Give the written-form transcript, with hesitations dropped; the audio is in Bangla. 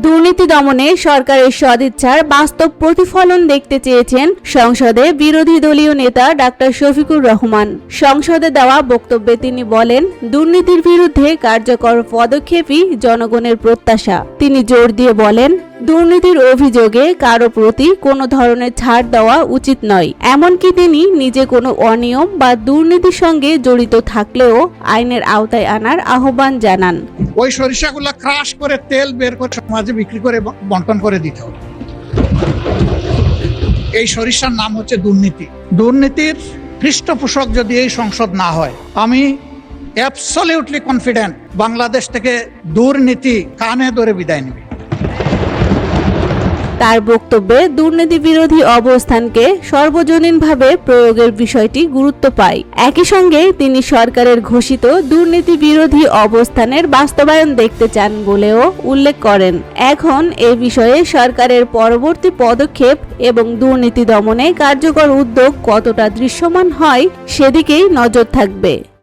দুর্নীতি দমনে সরকারের সদিচ্ছার বাস্তব প্রতিফলন দেখতে চেয়েছেন সংসদে বিরোধী দলীয় নেতা ডাক্তার শফিকুর রহমান। সংসদে দেওয়া বক্তব্যে তিনি বলেন, দুর্নীতির বিরুদ্ধে কার্যকর পদক্ষেপই জনগণের প্রত্যাশা। তিনি জোর দিয়ে বলেন, দুর্নীতির অভিযোগে কারো প্রতি কোনো ধরনের ছাড় দেওয়া উচিত নয়। এমনকি তিনি নিজে কোনো অনিয়ম বা দুর্নীতির সঙ্গে জড়িত থাকলেও আইনের আওতায় আনার আহ্বান জানান। ওই সরিষাগুলো ক্রাশ করে তেল বের করে সমাজে বিক্রি করে বন্টন করে দিতে হবে। এই সরিষার নাম হচ্ছে দুর্নীতি। দুর্নীতির পৃষ্ঠপোষক যদি এই সংসদ না হয়, আমি অ্যাবসলিউটলি কনফিডেন্ট বাংলাদেশ থেকে দুর্নীতি কানে ধরে বিদায় নেবে। তার বক্তব্যে দুর্নীতি বিরোধী অবস্থানকে সর্বজনীনভাবে প্রয়োগের বিষয়টি গুরুত্ব পায়। একই সঙ্গে তিনি সরকারের ঘোষিত দুর্নীতি বিরোধী অবস্থানের বাস্তবায়ন দেখতে চান বলেও উল্লেখ করেন। এখন এ বিষয়ে সরকারের পরবর্তী পদক্ষেপ এবং দুর্নীতি দমনে কার্যকর উদ্যোগ কতটা দৃশ্যমান হয় সেদিকেই নজর থাকবে।